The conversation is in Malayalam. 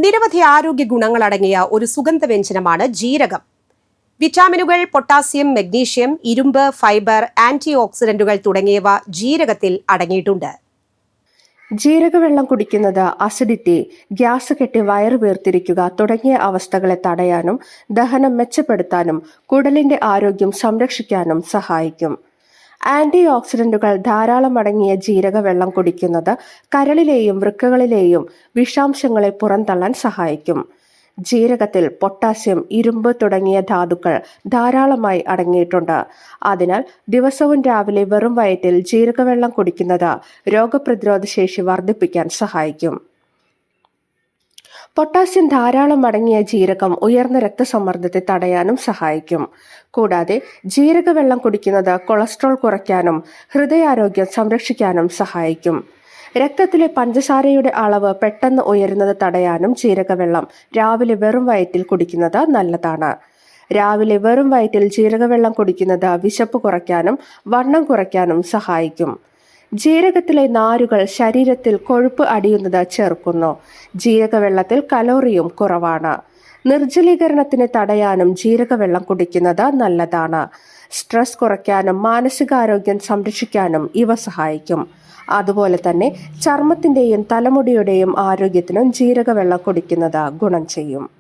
നിരവധി ആരോഗ്യ ഗുണങ്ങൾ അടങ്ങിയ ഒരു സുഗന്ധവ്യഞ്ജനമാണ് ജീരകം. വിറ്റാമിനുകൾ, പൊട്ടാസ്യം, മഗ്നീഷ്യം, ഇരുമ്പ്, ഫൈബർ, ആന്റി ഓക്സിഡന്റുകൾ തുടങ്ങിയവ ജീരകത്തിൽ അടങ്ങിയിട്ടുണ്ട്. ജീരകവെള്ളം കുടിക്കുന്നത് അസിഡിറ്റി, ഗ്യാസ് കെട്ടി വയറ് വീർത്തിരിക്കുക തുടങ്ങിയ അവസ്ഥകളെ തടയാനും ദഹനം മെച്ചപ്പെടുത്താനും കുടലിന്റെ ആരോഗ്യം സംരക്ഷിക്കാനും സഹായിക്കും. ആന്റി ഓക്സിഡന്റുകൾ ധാരാളം അടങ്ങിയ ജീരകവെള്ളം കുടിക്കുന്നത് കരളിലെയും വൃക്കകളിലെയും വിഷാംശങ്ങളെ പുറന്തള്ളാൻ സഹായിക്കും. ജീരകത്തിൽ പൊട്ടാസ്യം, ഇരുമ്പ് തുടങ്ങിയ ധാതുക്കൾ ധാരാളമായി അടങ്ങിയിട്ടുണ്ട്. അതിനാൽ ദിവസവും രാവിലെ വെറും വയറ്റിൽ ജീരകവെള്ളം കുടിക്കുന്നത് രോഗപ്രതിരോധ ശേഷി വർദ്ധിപ്പിക്കാൻ സഹായിക്കും. പൊട്ടാസ്യം ധാരാളം അടങ്ങിയ ജീരകം ഉയർന്ന രക്തസമ്മർദ്ദത്തെ തടയാനും സഹായിക്കും. കൂടാതെ ജീരകവെള്ളം കുടിക്കുന്നത് കൊളസ്ട്രോൾ കുറയ്ക്കാനും ഹൃദയാരോഗ്യം സംരക്ഷിക്കാനും സഹായിക്കും. രക്തത്തിലെ പഞ്ചസാരയുടെ അളവ് പെട്ടെന്ന് ഉയരുന്നത് തടയാനും ജീരകവെള്ളം രാവിലെ വെറും വയറ്റിൽ കുടിക്കുന്നത് നല്ലതാണ്. രാവിലെ വെറും വയറ്റിൽ ജീരകവെള്ളം കുടിക്കുന്നത് വിശപ്പ് കുറയ്ക്കാനും വണ്ണം കുറയ്ക്കാനും സഹായിക്കും. ജീരകത്തിലെ നാരുകൾ ശരീരത്തിൽ കൊഴുപ്പ് അടിയുന്നത് ചെറുക്കുന്നു. ജീരകവെള്ളത്തിൽ കലോറിയും കുറവാണ്. നിർജ്ജലീകരണത്തിന് തടയാനും ജീരകവെള്ളം കുടിക്കുന്നത് നല്ലതാണ്. സ്ട്രെസ് കുറയ്ക്കാനും മാനസികാരോഗ്യം സംരക്ഷിക്കാനും ഇവ സഹായിക്കും. അതുപോലെ തന്നെ ചർമ്മത്തിന്റെയും തലമുടിയുടെയും ആരോഗ്യത്തിനും ജീരകവെള്ളം കുടിക്കുന്നത് ഗുണം ചെയ്യും.